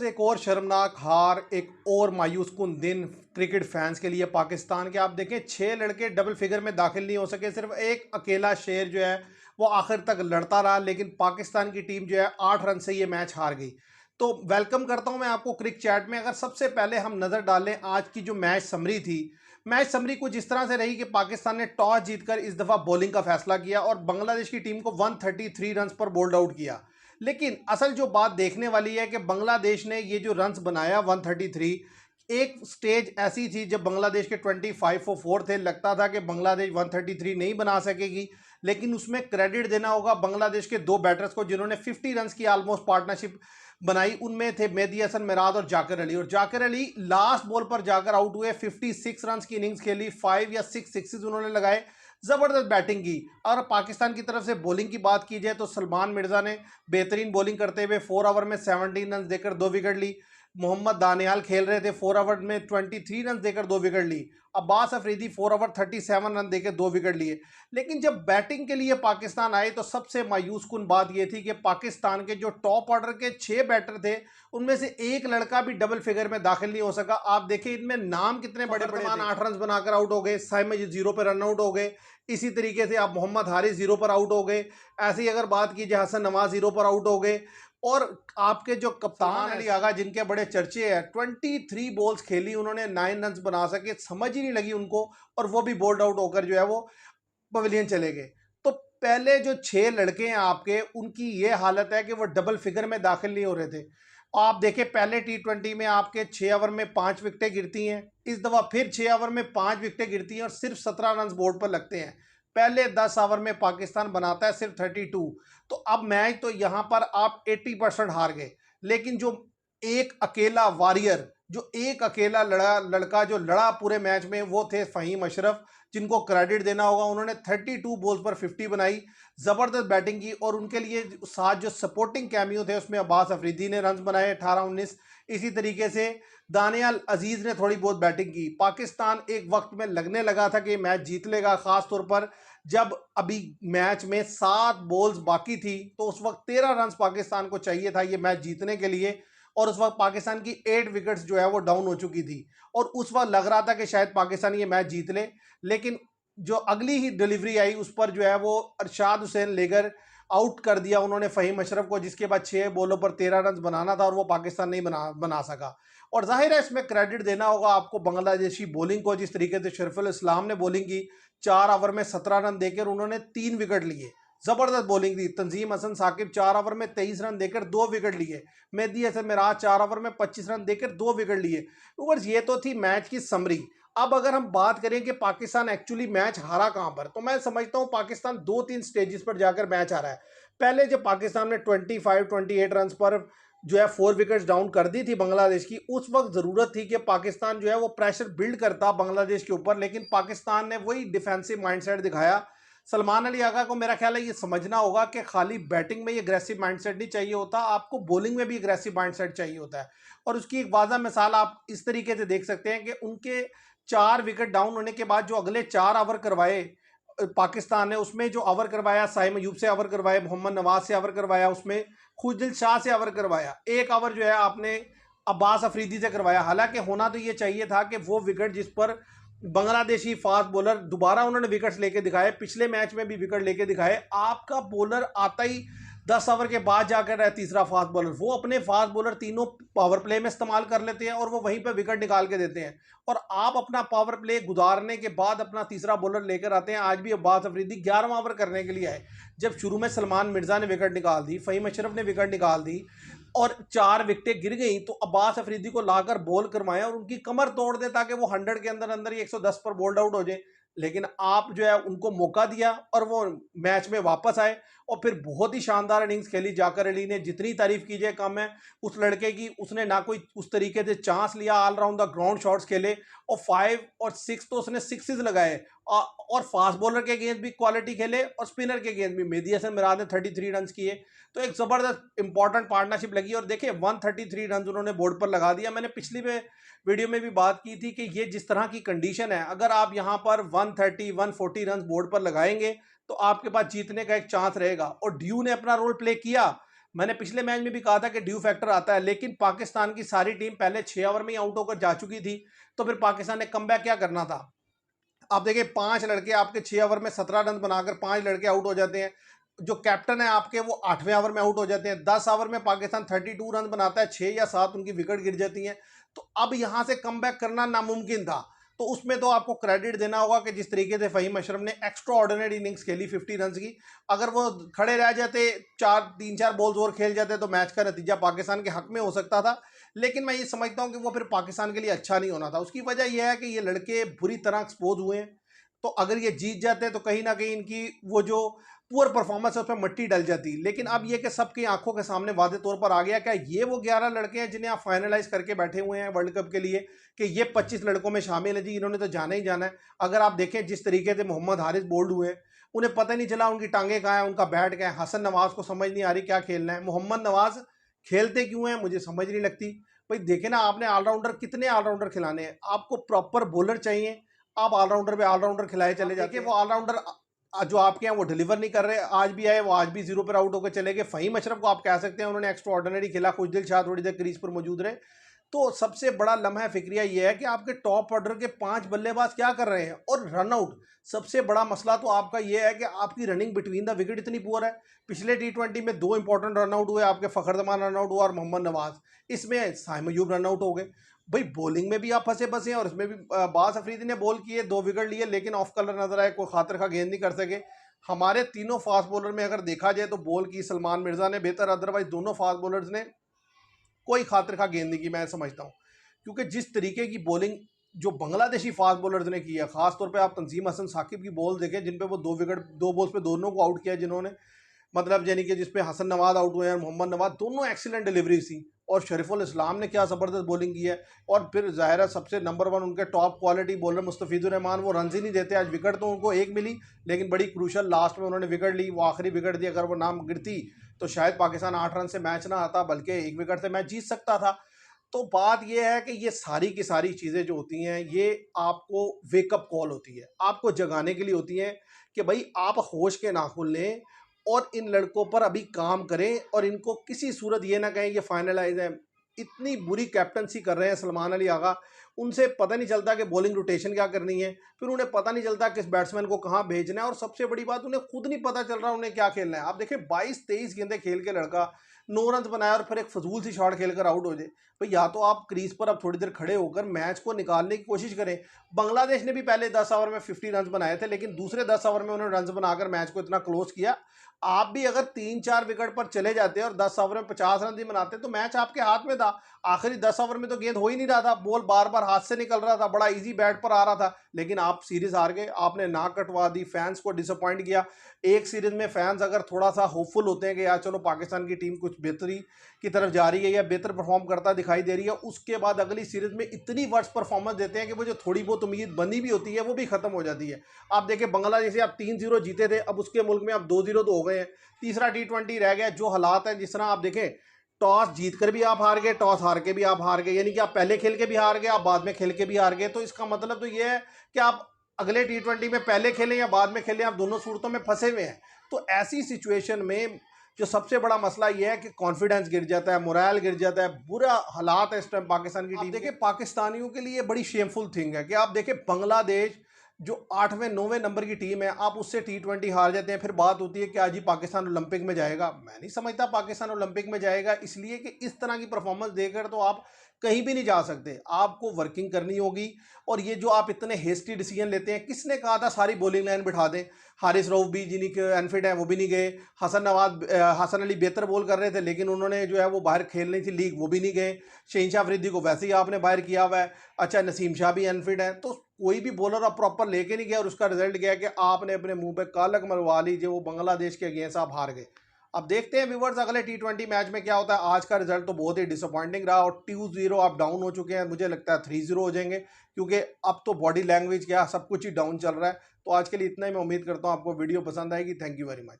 एक और शर्मनाक हार, एक और मायूस कुन दिन क्रिकेट फैंस के लिए पाकिस्तान के। आप देखें 6 लड़के डबल फिगर में दाखिल नहीं हो सके, सिर्फ एक अकेला शेर जो है वो आखिर तक लड़ता रहा, लेकिन पाकिस्तान की टीम जो है 8 रन से ये मैच हार गई। तो वेलकम करता हूं मैं आपको क्रिक चैट में। अगर सबसे पहले हम नज़र डालें आज की जो मैच समरी थी, मैच समरी कुछ इस तरह से रही कि पाकिस्तान ने टॉस जीतकर इस दफ़ा बॉलिंग का फैसला किया और बांग्लादेश की टीम को 133 रन पर बोल्ड आउट किया। लेकिन असल जो बात देखने वाली है कि बांग्लादेश ने ये जो रन्स बनाया 133, एक स्टेज ऐसी थी जब बांग्लादेश के 25 फॉर 4 थे, लगता था कि बांग्लादेश 133 नहीं बना सकेगी। लेकिन उसमें क्रेडिट देना होगा बांग्लादेश के दो बैटर्स को जिन्होंने 50 रन की ऑलमोस्ट पार्टनरशिप बनाई। उनमें थे मेहदी हसन मिराज और जाकिर अली, और जाकिर अली लास्ट बॉल पर जाकर आउट हुए। 56 रन की इनिंग्स खेली, 5 या 6 सिक्सेस उन्होंने लगाए, जबरदस्त बैटिंग की। और पाकिस्तान की तरफ से बॉलिंग की बात की जाए तो सलमान मिर्जा ने बेहतरीन बॉलिंग करते हुए 4 ओवर में 17 रन देकर 2 विकेट ली। मोहम्मद दानियाल खेल रहे थे, 4 ओवर में 23 रन देकर 2 विकेट ली। अब्बास अफरीदी 4 ओवर 37 रन देकर 2 विकेट लिए। लेकिन जब बैटिंग के लिए पाकिस्तान आए तो सबसे मायूस कुन बात यह थी कि पाकिस्तान के जो टॉप ऑर्डर के 6 बैटर थे उनमें से एक लड़का भी डबल फिगर में दाखिल नहीं हो सका। आप देखें इनमें नाम कितने बड़े बड़े, 8 रन बनाकर आउट हो गए, साइम 0 पर रन आउट हो गए। इसी तरीके से आप मोहम्मद हारिस 0 पर आउट हो गए। ऐसे ही अगर बात की जाए हसन नवाज 0 पर आउट हो गए। और आपके जो कप्तान अली आगा जिनके बड़े चर्चे हैं, 23 बॉल्स खेली उन्होंने, 9 रन बना सके, समझ ही नहीं लगी उनको, और वो भी बोल्ड आउट होकर जो है वो पवेलियन चले गए। तो पहले जो 6 लड़के हैं आपके, उनकी ये हालत है कि वो डबल फिगर में दाखिल नहीं हो रहे थे। आप देखें पहले T20 में आपके 6 ओवर में 5 विकेटें गिरती हैं, इस दफ़ा फिर 6 ओवर में 5 विकेटें गिरती हैं और सिर्फ 17 रन बोर्ड पर लगते हैं। पहले 10 ओवर में पाकिस्तान बनाता है सिर्फ 32। तो अब मैच तो यहाँ पर आप 80% हार गए। लेकिन जो एक अकेला वॉरियर, जो एक अकेला लड़का जो लड़ा पूरे मैच में, वो थे फ़हीम अशरफ, जिनको क्रेडिट देना होगा। उन्होंने 32 बॉल्स पर 50 बनाई, ज़बरदस्त बैटिंग की। और उनके लिए साथ जो सपोर्टिंग कैमियो थे उसमें अब्बास अफरीदी ने रन बनाए 18-19। इसी तरीके से दानियाल अजीज़ ने थोड़ी बहुत बैटिंग की। पाकिस्तान एक वक्त में लगने लगा था कि मैच जीत लेगा, ख़ास तौर पर जब अभी मैच में 7 बॉल्स बाकी थी, तो उस वक्त 13 रन पाकिस्तान को चाहिए था ये मैच जीतने के लिए। और उस वक्त पाकिस्तान की 8 विकेट्स जो है वो डाउन हो चुकी थी, और उस वक्त लग रहा था कि शायद पाकिस्तान ये मैच जीत ले। लेकिन जो अगली ही डिलीवरी आई उस पर जो है वो अरशाद हुसैन लेकर आउट कर दिया उन्होंने फ़हीम अशरफ को, जिसके बाद 6 बॉलों पर 13 रन बनाना था और वो पाकिस्तान नहीं बना सका। और जाहिर है इसमें क्रेडिट देना होगा आपको बांग्लादेशी बॉलिंग को, जिस तरीके से शरीफुल इस्लाम ने बॉलिंग की। 4 ओवर में 17 रन देकर उन्होंने 3 विकेट लिए, जबरदस्त बॉलिंग दी। तंजीम हसन साकिब 4 ओवर में 23 रन देकर 2 विकेट लिए। मेहदी हसन मिराज 4 ओवर में 25 रन देकर 2 विकेट लिए। ऊपर ये तो थी मैच की समरी। अब अगर हम बात करें कि पाकिस्तान एक्चुअली मैच हारा कहां पर, तो मैं समझता हूं पाकिस्तान 2-3 स्टेजेस पर जाकर मैच हारा है। पहले जब पाकिस्तान ने 25-28 रन पर जो है 4 विकेट्स डाउन कर दी थी बांग्लादेश की, उस वक्त ज़रूरत थी कि पाकिस्तान जो है वो प्रेशर बिल्ड करता बांग्लादेश के ऊपर। लेकिन पाकिस्तान ने वही डिफेंसिव माइंडसेट दिखाया। सलमान अली आगा को मेरा ख्याल है ये समझना होगा कि खाली बैटिंग में ये अग्रेसिव माइंडसेट नहीं चाहिए होता, आपको बॉलिंग में भी अग्रेसिव माइंडसेट चाहिए होता है। और उसकी एक वाज़ह मिसाल आप इस तरीके से देख सकते हैं कि उनके 4 विकेट डाउन होने के बाद जो अगले 4 ओवर करवाए पाकिस्तान ने, उसमें जो ओवर करवाया साइम अयूब से ओवर करवाए, मोहम्मद नवाज से ओवर करवाया, उसमें खुशदिल शाह से ओवर करवाया, एक ओवर जो है आपने अब्बास अफरीदी से करवाया। हालांकि होना तो ये चाहिए था कि वो विकेट जिस पर बांग्लादेशी फास्ट बॉलर दोबारा उन्होंने विकेट्स लेके दिखाए, पिछले मैच में भी विकेट लेके दिखाए। आपका बॉलर आता ही 10 ओवर के बाद जाकर है तीसरा फास्ट बॉलर, वो अपने फास्ट बॉलर तीनों पावर प्ले में इस्तेमाल कर लेते हैं और वो वहीं पर विकेट निकाल के देते हैं। और आप अपना पावर प्ले गुजारने के बाद अपना तीसरा बॉलर लेकर आते हैं। आज भी अब्बास अफरीदी 11वां ओवर करने के लिए आए, जब शुरू में सलमान मिर्जा ने विकेट निकाल दी, फ़हीम अशरफ ने विकेट निकाल दी और 4 विकेटें गिर गई, तो अब्बास अफरीदी को लाकर बॉल करवाया और उनकी कमर तोड़ दे ताकि वो 100 के अंदर अंदर ही 110 पर बोल्ड आउट हो जाए। लेकिन आप जो है उनको मौका दिया और वो मैच में वापस आए और फिर बहुत ही शानदार इनिंग्स खेली। जाकर अली ने जितनी तारीफ कीजिए कम है उस लड़के की। उसने ना कोई उस तरीके से चांस लिया, all round the ground shots खेले और 5 और 6 तो उसने सिक्सेस लगाए। और फास्ट बॉलर के गेंद भी क्वालिटी खेले और स्पिनर के गेंद भी। मेहदी हसन मिराज ने 33 रन किए, तो एक ज़बरदस्त इंपॉर्टेंट पार्टनरशिप लगी। और देखिए 133 रन उन्होंने बोर्ड पर लगा दिया। मैंने पिछली वीडियो में भी बात की थी कि ये जिस तरह की कंडीशन है, अगर आप यहाँ पर 130-140 रन बोर्ड पर लगाएंगे तो आपके पास जीतने का एक चांस रहेगा। और ड्यू ने अपना रोल प्ले किया, मैंने पिछले मैच में भी कहा था कि ड्यू फैक्टर आता है, लेकिन पाकिस्तान की सारी टीम पहले 6 ओवर में ही आउट होकर जा चुकी थी। तो फिर पाकिस्तान ने कमबैक क्या करना था। आप देखिए 5 लड़के आपके 6 ओवर में 17 रन बनाकर 5 लड़के आउट हो जाते हैं। जो कैप्टन है आपके वो 8वें ओवर में आउट हो जाते हैं। 10 ओवर में पाकिस्तान 32 रन बनाता है, 6 या 7 उनकी विकेट गिर जाती हैं। तो अब यहां से कमबैक करना नामुमकिन था। तो उसमें तो आपको क्रेडिट देना होगा कि जिस तरीके से फहीम अशरफ ने एक्स्ट्रा ऑर्डिनरी इनिंग्स खेली 50 रन की। अगर वो खड़े रह जाते, 3-4 बॉल्स और खेल जाते तो मैच का नतीजा पाकिस्तान के हक में हो सकता था। लेकिन मैं ये समझता हूं कि वो फिर पाकिस्तान के लिए अच्छा नहीं होना था। उसकी वजह यह है कि ये लड़के बुरी तरह एक्सपोज हुए हैं। तो अगर ये जीत जाते तो कहीं ना कहीं इनकी वो जो पुअर परफॉर्मेंस है उस पर मिट्टी डल जाती। लेकिन अब ये कि सबकी आंखों के सामने वादे तौर पर आ गया क्या ये वो 11 लड़के हैं जिन्हें आप फाइनलाइज करके बैठे हुए हैं वर्ल्ड कप के लिए, कि ये 25 लड़कों में शामिल है जी, इन्होंने तो जाना ही जाना है। अगर आप देखें जिस तरीके से मोहम्मद हारिस बोल्ड हुए, उन्हें पता नहीं चला उनकी टांगे कहाँ है, उनका बैट कहाँ है। हसन नवाज को समझ नहीं आ रही क्या खेलना है। मोहम्मद नवाज खेलते क्यों हैं मुझे समझ नहीं लगती। भाई देखे ना, आपने ऑलराउंडर कितने ऑलराउंडर खिलाने हैं, आपको प्रॉपर बॉलर चाहिए, आप ऑलराउंडर पे ऑलराउंडर खिलाए चले जाते हैं। वो ऑलराउंडर जो आपके हैं वो डिलीवर नहीं कर रहे। आज भी आए, वो आज भी 0 पर आउट होकर चले गए। फहीम अशरफ को आप कह सकते हैं उन्होंने एक्स्ट्रा ऑर्डिनरी खेला, खुशदिल शाह थोड़ी देर क्रीज पर मौजूद रहे। तो सबसे बड़ा लम्हा फिक्रिया ये है कि आपके टॉप ऑर्डर के 5 बल्लेबाज क्या कर रहे हैं। और रन आउट सबसे बड़ा मसला तो आपका ये है कि आपकी रनिंग बिटवीन द विकेट इतनी पुअर है। पिछले T20 में 2 इंपॉर्टेंट रन आउट हुए आपके, फखर जमान रन आउट हुआ और मोहम्मद नवाज, इसमें साइम अयूब रन आउट हो गए। भाई बॉलिंग में भी आप फंसे फंसे हैं और इसमें भी बास अफरीदी ने बॉल किए, 2 विकेट लिए, लेकिन ऑफ कलर नजर आए, कोई खातिर का गेंद नहीं कर सके। हमारे तीनों फास्ट बॉलर में अगर देखा जाए तो बॉल की सलमान मिर्जा ने बेहतर, अदरवाइज दोनों फास्ट बॉलर्स ने कोई खातिर का गेंद नहीं की मैं समझता हूँ। क्योंकि जिस तरीके की बॉलिंग जो बांग्लादेशी फास्ट बॉलर्स ने की है, खासतौर पे आप तंजीम हसन साकिब की बॉल देखें जिन पे वो 2 विकेट 2 बॉल्स पे दोनों को आउट किया जिन्होंने, मतलब यानी कि जिसपे हसन नवाज आउट हुए हैं और मोहम्मद नवाज, दोनों एक्सीलेंट डिलीवरी थी। और शरीफुल इस्लाम ने क्या ज़बरदस्त बॉलिंग की है। और फिर ज़ाहिर है सबसे नंबर 1 उनके top quality bowler Mustafizur Rahman, वो रन ही नहीं देते। आज विकेट तो उनको एक मिली, लेकिन बड़ी क्रूशल लास्ट में उन्होंने विकेट ली, वो आखिरी विकेट दी। अगर वो नाम गिरती तो शायद पाकिस्तान 8 रन से मैच ना आता, बल्कि 1 विकेट से मैच जीत सकता था। तो बात यह है कि ये सारी की सारी चीज़ें जो होती हैं ये आपको वेकअप कॉल होती है, आपको जगाने के लिए होती हैं कि भाई आप होश के नाखून लें और इन लड़कों पर अभी काम करें और इनको किसी सूरत ये ना कहें ये फाइनलाइज है। इतनी बुरी कैप्टनसी कर रहे हैं सलमान अली आगा, उनसे पता नहीं चलता कि बॉलिंग रोटेशन क्या करनी है, फिर उन्हें पता नहीं चलता किस बैट्समैन को कहाँ भेजना है, और सबसे बड़ी बात उन्हें खुद नहीं पता चल रहा उन्हें क्या खेलना है। आप देखें 22-23 गेंदें खेल के लड़का 9 रन बनाया और फिर एक फजूल सी शॉट खेलकर आउट हो जाए। भाई या तो आप क्रीज पर अब थोड़ी देर खड़े होकर मैच को निकालने की कोशिश करें। बांग्लादेश ने भी पहले 10 ओवर में 50 रन बनाए थे, लेकिन दूसरे 10 ओवर में उन्होंने रन बनाकर मैच को इतना क्लोज किया। आप भी अगर 3-4 विकेट पर चले जाते और 10 ओवर में 50 रन भी बनाते तो मैच आपके हाथ में था। आखिरी 10 ओवर में तो गेंद हो ही नहीं रहा था, बॉल बार बार हाथ से निकल रहा था, बड़ा इजी बैट पर आ रहा था, लेकिन आप सीरीज हार गए। आपने नाक कटवा दी, फैंस को डिसअपॉइंट किया। एक सीरीज में फैंस अगर थोड़ा सा होपफुल होते हैं कि यार चलो पाकिस्तान की टीम कुछ बेहतरी की तरफ जा रही है या बेहतर परफॉर्म करता दिखाई दे रही है, उसके बाद अगली सीरीज में इतनी वर्स्ट परफॉर्मेंस देते हैं कि वो जो थोड़ी बहुत उम्मीद बनी भी होती है वो भी खत्म हो जाती है। आप देखें बांग्लादेश से आप 3-0 जीते थे, अब उसके मुल्क में आप 2-0 तो हो गए हैं, तीसरा T20 रह गया। जो हालात है, जिस तरह आप देखें टॉस जीत कर भी आप हार गए, टॉस हार के भी आप हार गए, यानी कि आप पहले खेल के भी हार गए, आप बाद में खेल के भी हार गए। तो इसका मतलब तो ये है कि आप अगले T20 में पहले खेलें या बाद में खेलें, आप दोनों सूरतों में फंसे हुए हैं। तो ऐसी सिचुएशन में जो सबसे बड़ा मसला यह है कि कॉन्फिडेंस गिर जाता है, मोरल गिर जाता है, बुरा हालात है इस टाइम पाकिस्तान की टीम। देखिए पाकिस्तानियों के लिए बड़ी शेमफुल थिंग है कि आप देखें बांग्लादेश जो 8वें 9वें नंबर की टीम है, आप उससे T20 हार जाते हैं। फिर बात होती है कि आज ही पाकिस्तान ओलंपिक में जाएगा। मैं नहीं समझता पाकिस्तान ओलंपिक में जाएगा, इसलिए कि इस तरह की परफॉर्मेंस देकर तो आप कहीं भी नहीं जा सकते। आपको वर्किंग करनी होगी। और ये जो आप इतने हेस्टी डिसीजन लेते हैं, किसने कहा था सारी बॉलिंग लाइन बिठा दें। हारिस रऊफ भी जिन्हें अनफिट है वो भी नहीं गए। हसन अली बेहतर बॉल कर रहे थे, लेकिन उन्होंने जो है वो बाहर खेलनी थी लीग, वो भी नहीं गए। शहीनशाह अफरीदी को वैसे ही आपने बाहर किया हुआ है। अच्छा नसीम शाह भी अनफिट है, तो कोई भी बॉलर आप प्रॉपर लेके नहीं गया, और उसका रिजल्ट गया कि आपने अपने मुंह पे कालक मरवा ली, जो वो बांग्लादेश के अगेंस्ट आप हार गए। अब देखते हैं व्यूवर्स अगले T20 मैच में क्या होता है। आज का रिजल्ट तो बहुत ही डिसअपॉइंटिंग रहा और 2-0 आप डाउन हो चुके हैं। मुझे लगता है 3-0 हो जाएंगे, क्योंकि अब तो बॉडी लैंग्वेज क्या सब कुछ ही डाउन चल रहा है। तो आज के लिए इतना ही, मैं उम्मीद करता हूँ आपको वीडियो पसंद आएगी। Thank you very much.